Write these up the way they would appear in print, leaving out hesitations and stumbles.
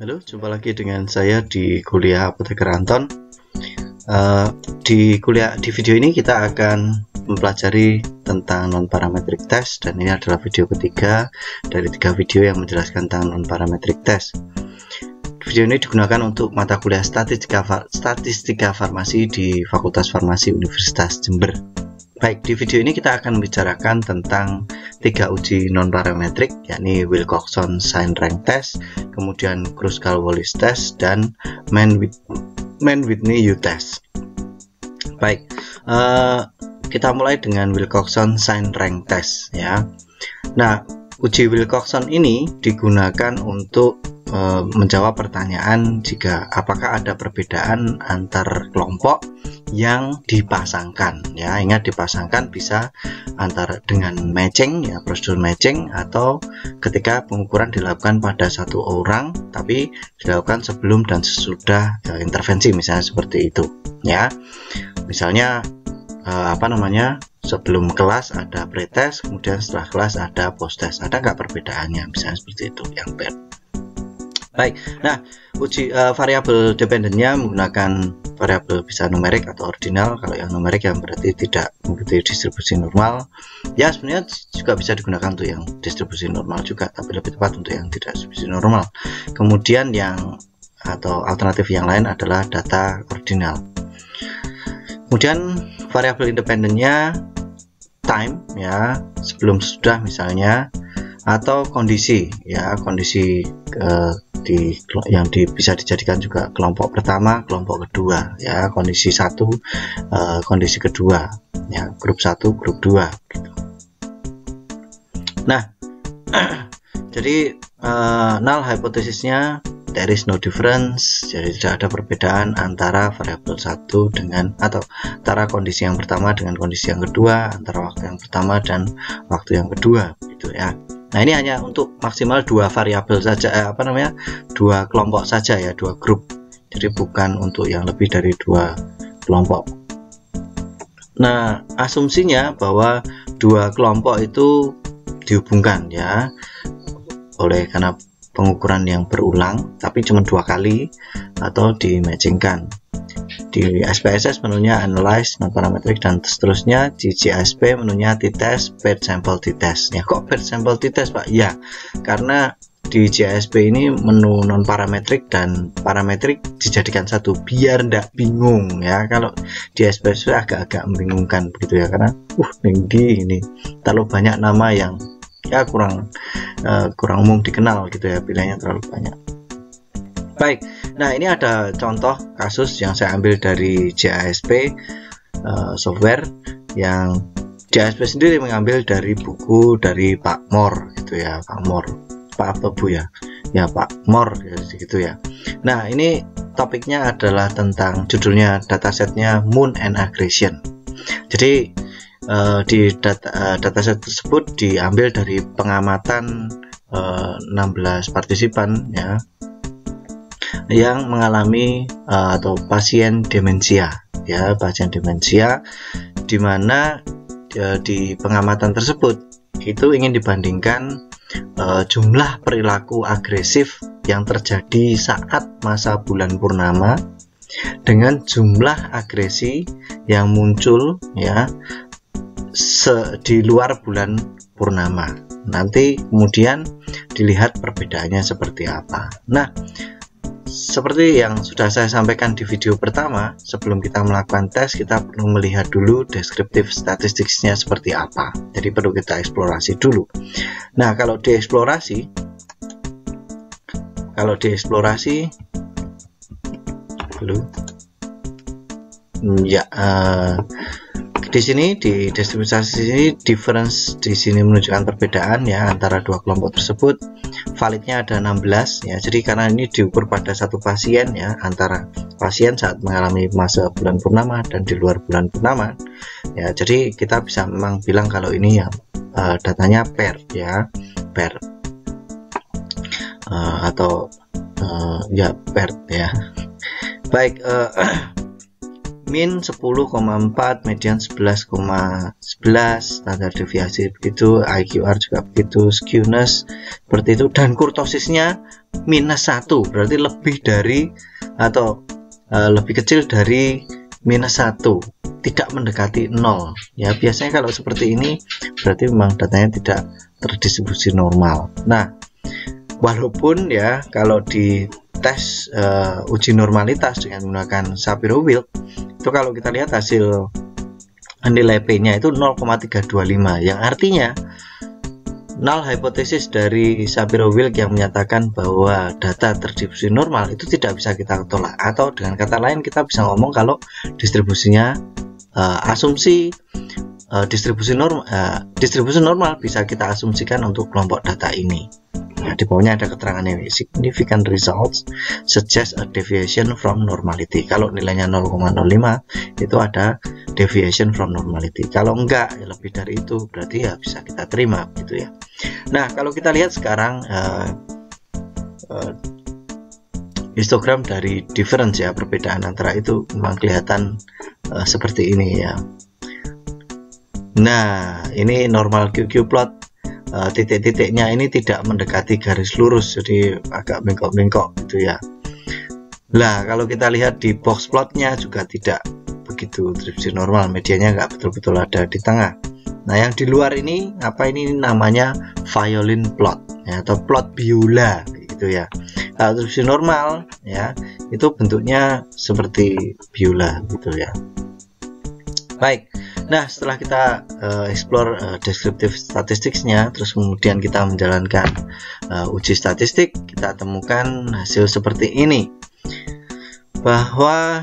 Halo, jumpa lagi dengan saya di kuliah Apoteker Anton. Di video ini kita akan mempelajari tentang non-parametric test, dan ini adalah video ketiga dari 3 video yang menjelaskan tentang non-parametric test. Video ini digunakan untuk mata kuliah statistika farmasi di Fakultas Farmasi Universitas Jember. Baik, di video ini kita akan membicarakan tentang 3 uji non-parametrik, yakni Wilcoxon Sign Rank Test, kemudian Kruskal-Wallis Test, dan Mann-Whitney U Test. Baik, kita mulai dengan Wilcoxon Sign Rank Test ya. Nah, uji Wilcoxon ini digunakan untuk menjawab pertanyaan jika apakah ada perbedaan antar kelompok yang dipasangkan ya. Ingat, dipasangkan bisa antara dengan matching ya, prosedur matching, atau ketika pengukuran dilakukan pada satu orang tapi dilakukan sebelum dan sesudah intervensi, misalnya seperti itu ya. Misalnya sebelum kelas ada pretest, kemudian setelah kelas ada posttest. Ada nggak perbedaannya, misalnya seperti itu yang paired. Baik, nah uji variabel dependennya menggunakan variabel bisa numerik atau ordinal. Kalau yang numerik yang berarti tidak mengikuti distribusi normal. Ya, sebenarnya juga bisa digunakan untuk yang distribusi normal juga, tapi lebih tepat untuk yang tidak distribusi normal. Kemudian atau alternatif yang lain adalah data ordinal. Kemudian variabel independennya time ya, sebelum sesudah misalnya, atau kondisi ya, kondisi yang bisa dijadikan juga kelompok pertama, kelompok kedua ya, kondisi 1, kondisi kedua ya, grup 1, grup 2 gitu. Nah, jadi null hipotesisnya there is no difference, jadi tidak ada perbedaan antara variabel 1 dengan, atau antara kondisi yang pertama dengan kondisi yang kedua, antara waktu yang pertama dan waktu yang kedua gitu ya. Nah, ini hanya untuk maksimal 2 variabel saja, 2 kelompok saja ya, 2 grup. Jadi bukan untuk yang lebih dari 2 kelompok. Nah, asumsinya bahwa 2 kelompok itu dihubungkan ya, karena pengukuran yang berulang tapi cuma 2 kali, atau dimatchingkan. Di SPSS menunya analyze, non-parametric, dan seterusnya. Di GSP menunya t-test, paired sample t-test. Ya, kok paired sample t-test Pak? Ya, karena di GSP ini menu non-parametric dan parametrik dijadikan satu biar ndak bingung ya. Kalau di SPSS agak-agak membingungkan begitu ya, karena ini terlalu banyak nama yang ya kurang umum dikenal gitu ya, pilihannya terlalu banyak. Baik, nah ini ada contoh kasus yang saya ambil dari JASP software, yang JASP sendiri mengambil dari buku dari Pak Moore gitu ya, Pak Abtobu ya, Pak Moore gitu ya. Nah, ini topiknya adalah tentang, judulnya datasetnya Moon and Aggression. Jadi di dataset tersebut diambil dari pengamatan 16 partisipan ya, yang mengalami atau pasien demensia ya, di mana di pengamatan tersebut itu ingin dibandingkan jumlah perilaku agresif yang terjadi saat masa bulan purnama dengan jumlah agresi yang muncul ya di luar bulan purnama. Nanti kemudian dilihat perbedaannya seperti apa. Nah, seperti yang sudah saya sampaikan di video pertama, sebelum kita melakukan tes kita perlu melihat dulu deskriptif statistiknya seperti apa. Jadi perlu kita eksplorasi dulu. Nah, kalau dieksplorasi di sini, di distribusi sini, difference di sini menunjukkan perbedaan ya antara 2 kelompok tersebut. Validnya ada 16 ya. Jadi karena ini diukur pada satu pasien ya, antara pasien saat mengalami masa bulan purnama dan di luar bulan purnama ya. Jadi kita bisa memang bilang kalau ini ya datanya paired ya, paired atau paired ya. Baik, min 10,4, median 11,11, standar deviasi begitu, IQR juga begitu, skewness seperti itu, dan kurtosisnya -1, berarti lebih dari atau lebih kecil dari -1, tidak mendekati 0 ya. Biasanya kalau seperti ini berarti memang datanya tidak terdistribusi normal. Nah, walaupun ya kalau di tes uji normalitas dengan menggunakan Shapiro-Wilk itu, kalau kita lihat hasil nilai P-nya itu 0,325, yang artinya null hypothesis dari Shapiro-Wilk yang menyatakan bahwa data terdistribusi normal itu tidak bisa kita tolak, atau dengan kata lain kita bisa ngomong kalau distribusinya asumsi distribusi normal bisa kita asumsikan untuk kelompok data ini. Nah, di bawahnya ada keterangan ini, significant results suggest a deviation from normality. Kalau nilainya 0,05 itu ada deviation from normality. Kalau enggak, ya lebih dari itu, berarti ya bisa kita terima gitu ya. Nah, kalau kita lihat sekarang histogram dari difference ya, perbedaan antara itu memang kelihatan seperti ini ya. Nah, ini normal QQ plot, titik-titiknya ini tidak mendekati garis lurus, jadi agak bengkok-bengkok gitu ya. Nah, kalau kita lihat di box plotnya juga tidak begitu distribusi normal, medianya nggak betul-betul ada di tengah. Nah, yang di luar ini apa, ini namanya violin plot ya, atau plot biola gitu ya. Kalau distribusi normal ya itu bentuknya seperti biola gitu ya. Baik, nah setelah kita explore descriptive statisticsnya, terus kemudian kita menjalankan uji statistik, kita temukan hasil seperti ini, bahwa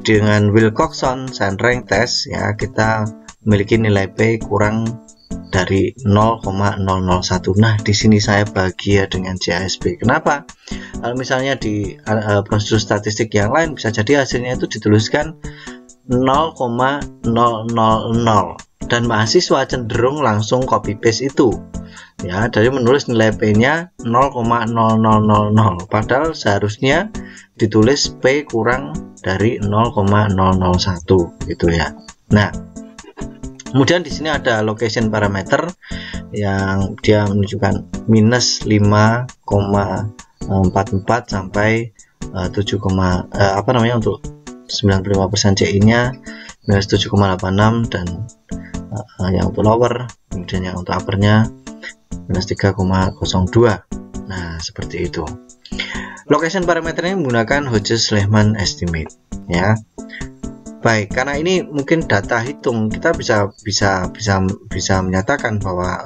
dengan Wilcoxon Sign Rank Test ya, kita memiliki nilai P kurang dari 0,001. Nah, di sini saya bahagia dengan JASP. Kenapa? Kalau misalnya di prosedur statistik yang lain bisa jadi hasilnya itu dituliskan 0,000 dan mahasiswa cenderung langsung copy paste itu ya, dari menulis nilai P-nya 0,0000, padahal seharusnya ditulis P kurang dari 0,001 gitu ya. Nah, kemudian di sini ada location parameter yang dia menunjukkan minus 5,44 sampai 7, untuk 95% CI-nya minus 7,86, dan yang untuk lower, kemudian yang untuk uppernya minus 3,02. Nah, seperti itu. Location parameternya menggunakan Hodges-Lehman estimate ya. Baik, karena ini mungkin data hitung, kita bisa menyatakan bahwa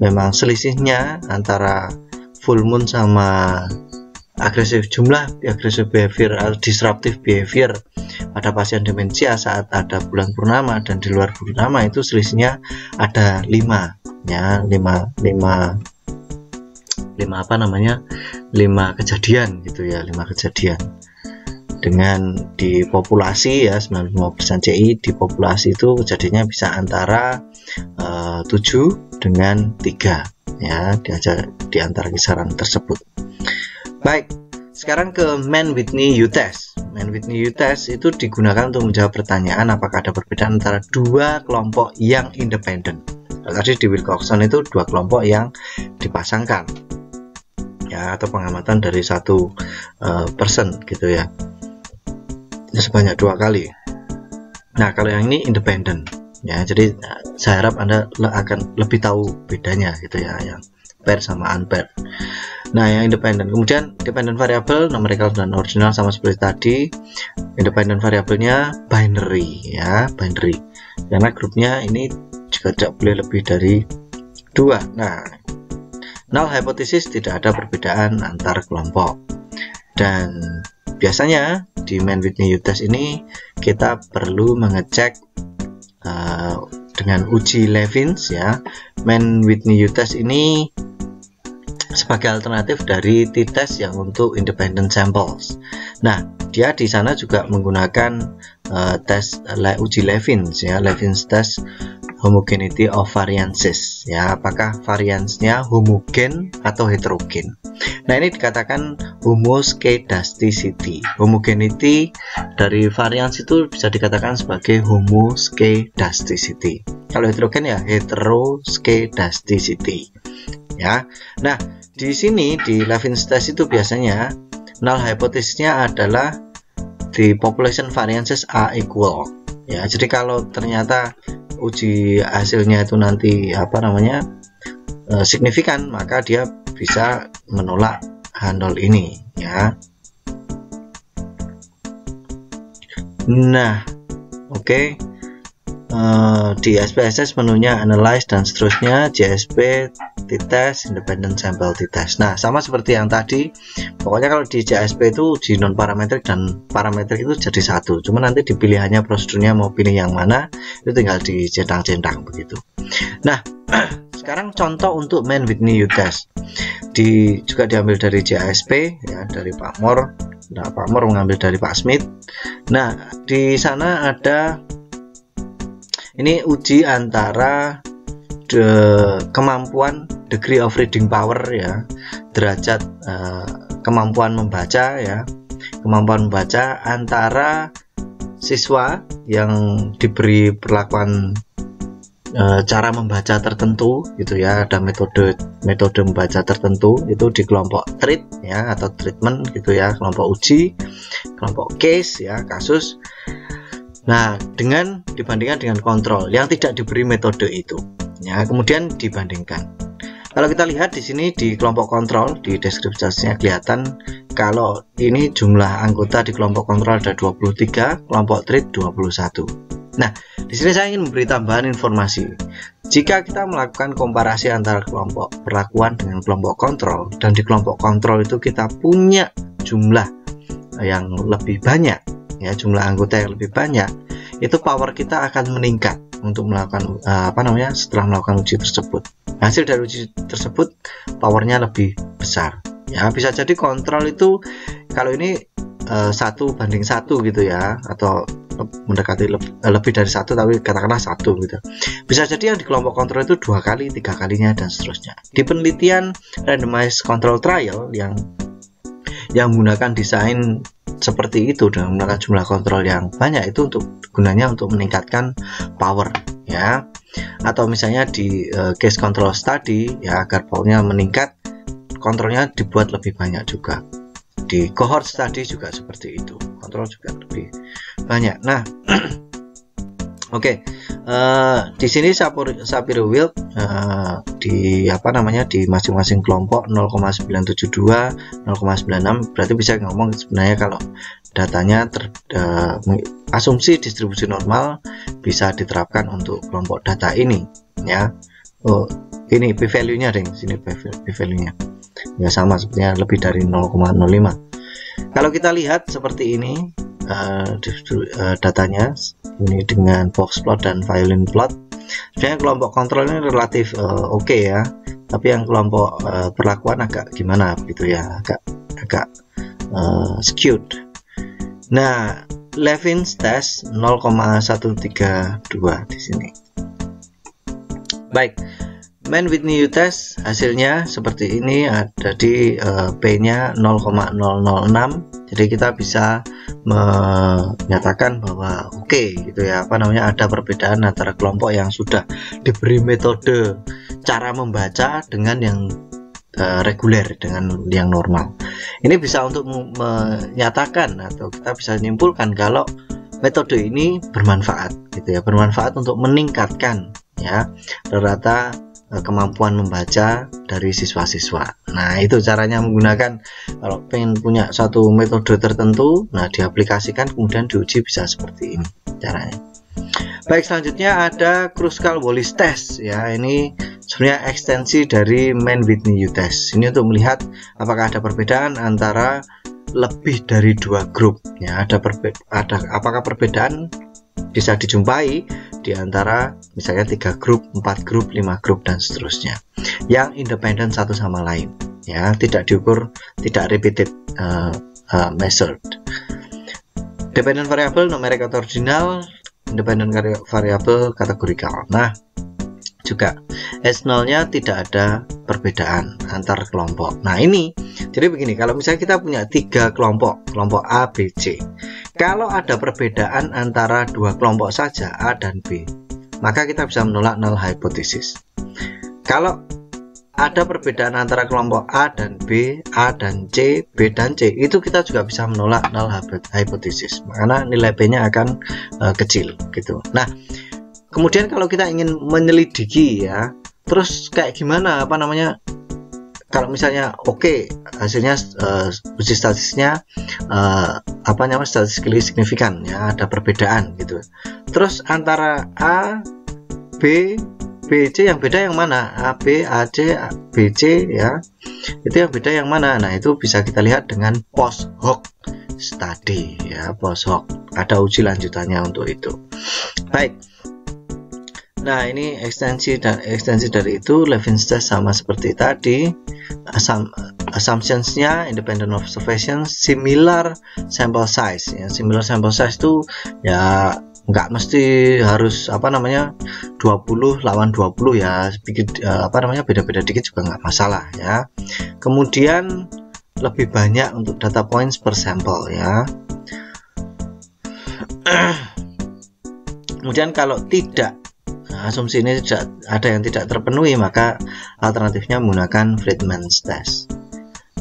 memang selisihnya antara full moon sama agresif behavior atau disruptive behavior pada pasien demensia saat ada bulan purnama dan di luar purnama itu selisihnya ada 5 ya, 5 kejadian gitu ya, 5 kejadian. Dengan di populasi ya 95% CI, di populasi itu kejadiannya bisa antara 7 dengan 3 ya, di antara kisaran tersebut. Baik, sekarang ke Mann-Whitney U-Test. Mann-Whitney U-Test itu digunakan untuk menjawab pertanyaan apakah ada perbedaan antara dua kelompok yang independen. Tadi di Wilcoxon itu dua kelompok yang dipasangkan ya, atau pengamatan dari satu person gitu ya, sebanyak 2 kali. Nah, kalau yang ini independen ya, jadi saya harap Anda akan lebih tahu bedanya gitu ya, yang pair sama unpaired. Nah, yang independen, kemudian independent variable numerical dan ordinal sama seperti tadi. Independent variabelnya binary ya, binary, karena grupnya ini juga tidak boleh lebih dari 2. Nah, null hypothesis tidak ada perbedaan antar kelompok, dan biasanya di Mann-Whitney U-Test ini kita perlu mengecek dengan uji Levins ya. Mann-Whitney U-Test ini sebagai alternatif dari t-test yang untuk independent samples. Nah, dia di sana juga menggunakan tes uji Levins ya, Levins test homogeneity of variances, ya, apakah variansnya homogen atau heterogen. Nah, ini dikatakan homoskedasticity. Homogeneity dari varians itu bisa dikatakan sebagai homoskedasticity. Kalau heterogen ya heteroskedasticity. Ya. Nah, di sini di Levin's test itu biasanya null hypothesisnya adalah the population variances are equal. Ya, jadi kalau ternyata uji hasilnya itu nanti signifikan, maka dia bisa menolak H0 ini, ya. Nah, oke. Di SPSS menunya analyze dan seterusnya, JSP t-test, independent sample t-test. Nah, sama seperti yang tadi, pokoknya kalau di JSP itu uji non parametrik dan parametrik itu jadi satu, cuma nanti di pilihannya prosedurnya mau pilih yang mana itu tinggal dicentang-centang begitu. Nah, sekarang contoh untuk Mann-Whitney U-test juga diambil dari JSP, ya, dari Pak Moore. Nah, Pak Moore mengambil dari Pak Smith. Nah, di sana ada ini uji antara kemampuan degree of reading power, ya, derajat kemampuan membaca, ya, kemampuan membaca antara siswa yang diberi perlakuan cara membaca tertentu, gitu ya, ada metode membaca tertentu itu di kelompok treat, ya, atau treatment, gitu ya, kelompok uji, kelompok case, ya, kasus. Nah, dibandingkan dengan kontrol yang tidak diberi metode itu, ya, kemudian dibandingkan. Kalau kita lihat di sini di kelompok kontrol, di deskripsinya kelihatan kalau ini jumlah anggota di kelompok kontrol ada 23, kelompok treat 21. Nah, di sini saya ingin memberi tambahan informasi. Jika kita melakukan komparasi antara kelompok perlakuan dengan kelompok kontrol, dan di kelompok kontrol itu kita punya jumlah yang lebih banyak, ya, jumlah anggota yang lebih banyak, itu power kita akan meningkat untuk melakukan setelah melakukan uji tersebut. Hasil dari uji tersebut powernya lebih besar, ya. Bisa jadi kontrol itu kalau ini 1:1 gitu, ya, atau mendekati lebih dari 1, tapi katakanlah 1 gitu. Bisa jadi yang di kelompok kontrol itu 2 kali, 3 kalinya, dan seterusnya. Di penelitian randomized control trial yang menggunakan desain seperti itu dengan menggunakan jumlah kontrol yang banyak, itu gunanya untuk meningkatkan power, ya. Atau misalnya di case control study, ya, agar powernya meningkat, kontrolnya dibuat lebih banyak juga. Di cohort study juga seperti itu, kontrol juga lebih banyak. Nah, oke. Di sini Shapiro-Wilk di masing-masing kelompok 0,972, 0,96, berarti bisa ngomong sebenarnya kalau datanya asumsi distribusi normal bisa diterapkan untuk kelompok data ini, ya. Oh, ini p-value-nya, sini p-value-nya. Ya, sama sebenarnya lebih dari 0,05. Kalau kita lihat seperti ini datanya ini dengan box plot dan violin plot, sebenarnya kelompok kontrol ini relatif oke, ya, tapi yang kelompok perlakuan agak gimana begitu, ya, agak skewed. Nah, Levin's test 0,132 di sini. Baik, Mann-Whitney U-test hasilnya seperti ini, ada di P-nya 0,006. Jadi kita bisa menyatakan bahwa oke, gitu ya, ada perbedaan antara kelompok yang sudah diberi metode cara membaca dengan yang reguler, dengan yang normal. Ini bisa untuk menyatakan atau kita bisa menyimpulkan kalau metode ini bermanfaat, gitu ya, bermanfaat untuk meningkatkan, ya, rata-rata kemampuan membaca dari siswa-siswa. Nah, itu caranya menggunakan, kalau pengen punya suatu metode tertentu, nah, diaplikasikan kemudian diuji bisa seperti ini caranya. Baik, selanjutnya ada Kruskal-Wallis test, ya. Ini sebenarnya ekstensi dari Mann-Whitney U-test. Ini untuk melihat apakah ada perbedaan antara lebih dari 2 grup, ya. Apakah perbedaan bisa dijumpai di antara misalnya 3 grup, 4 grup, 5 grup, dan seterusnya, yang independen satu sama lain, ya, tidak diukur, tidak repeated measured. Dependent variable numeric atau ordinal, independent variable kategorikal. Nah, juga S0 nya tidak ada perbedaan antar kelompok. Nah ini, jadi begini, kalau misalnya kita punya 3 kelompok A, B, C, kalau ada perbedaan antara 2 kelompok saja, A dan B, maka kita bisa menolak null hypothesis. Kalau ada perbedaan antara kelompok A dan B, A dan C, B dan C, itu kita juga bisa menolak null hypothesis, karena nilai B-nya akan kecil gitu. Nah, kemudian kalau kita ingin menyelidiki ya, terus kayak gimana kalau misalnya oke, hasilnya uji statistiknya statistically signifikan ya, ada perbedaan gitu. Terus antara A, B, C yang beda yang mana? A, B, A, C, B, C ya. Itu yang beda yang mana? Nah, itu bisa kita lihat dengan post hoc study ya, post hoc. Ada uji lanjutannya untuk itu. Baik. Nah, ini ekstensi dari itu Levin's test sama seperti tadi. Assumptions-nya independent observation, similar sample size ya. Similar sample size itu ya nggak mesti harus 20 lawan 20 ya, beda-beda dikit juga nggak masalah ya. Kemudian lebih banyak untuk data points per sampel ya. Kemudian kalau tidak, asumsi ini ada yang tidak terpenuhi, maka alternatifnya menggunakan Friedman's test.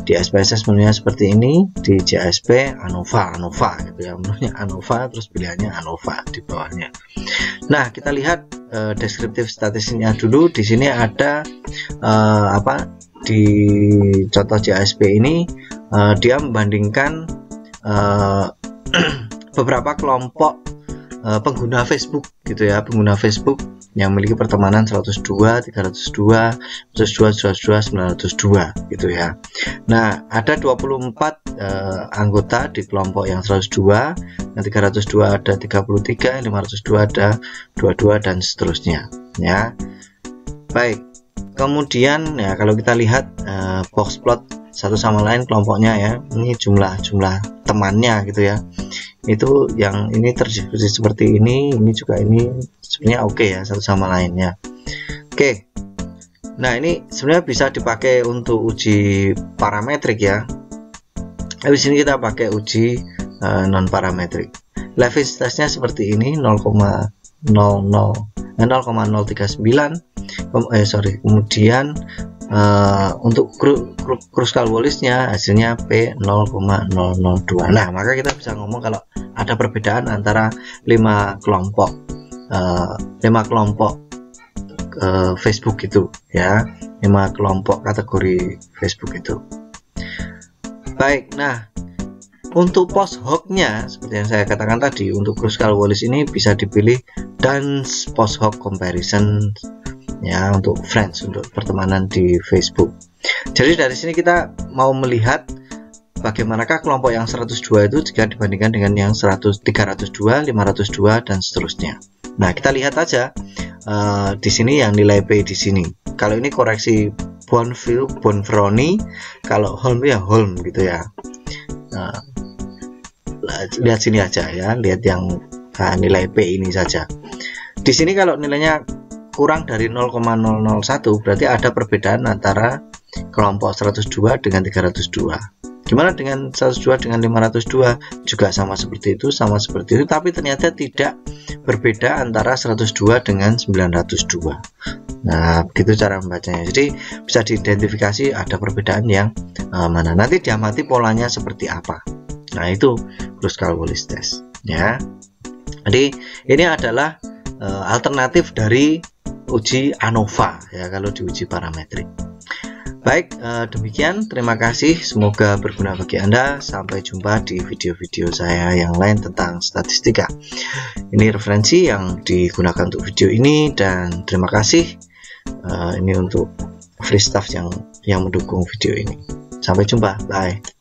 Di SPSS menunya seperti ini, di JSP ANOVA gitu ya, menunya ANOVA, terus pilihannya ANOVA di bawahnya. Nah, kita lihat deskriptif statistiknya dulu. Di sini ada di contoh JSP ini dia membandingkan beberapa kelompok pengguna Facebook gitu ya, pengguna Facebook yang memiliki pertemanan 102, 302, 102, 902 gitu ya. Nah, ada 24 anggota di kelompok yang 102, yang 302 ada 33, yang 502 ada 22 dan seterusnya ya. Baik. Kemudian ya, kalau kita lihat box plot satu sama lain kelompoknya ya, ini jumlah temannya gitu ya. Itu yang ini terdistribusi seperti ini juga ini sebenarnya oke ya, satu sama lainnya. Oke. Nah, ini sebenarnya bisa dipakai untuk uji parametrik ya. Di sini kita pakai uji non parametrik. Levin's testnya seperti ini 0,039. Kemudian untuk Kruskal-Wallisnya hasilnya P0,002. Nah, maka kita bisa ngomong kalau ada perbedaan antara 5 kelompok Facebook itu ya, 5 kelompok kategori Facebook itu. Baik, nah untuk post hoc-nya seperti yang saya katakan tadi, untuk Kruskal-Wallis ini bisa dipilih Duns post hoc comparison ya, untuk friends, untuk pertemanan di Facebook. Jadi dari sini kita mau melihat bagaimanakah kelompok yang 102 itu jika dibandingkan dengan yang 302, 502 dan seterusnya. Nah, kita lihat aja di sini yang nilai P di sini. Kalau ini koreksi Bonferroni, kalau Holm ya Holm gitu ya. Nah, lihat sini aja ya, lihat yang nilai P ini saja. Di sini kalau nilainya kurang dari 0,001 berarti ada perbedaan antara kelompok 102 dengan 302. Gimana dengan 102 dengan 502? Juga sama seperti itu, tapi ternyata tidak berbeda antara 102 dengan 902. Nah, begitu cara membacanya. Jadi bisa diidentifikasi ada perbedaan yang mana. Nanti diamati polanya seperti apa. Nah, itu Kruskal-Wallis test ya. Jadi ini adalah alternatif dari uji ANOVA ya, kalau diuji parametrik. Baik, demikian, terima kasih, semoga berguna bagi Anda. Sampai jumpa di video-video saya yang lain tentang statistika. Ini referensi yang digunakan untuk video ini, dan terima kasih ini untuk free stuff yang mendukung video ini. Sampai jumpa, bye.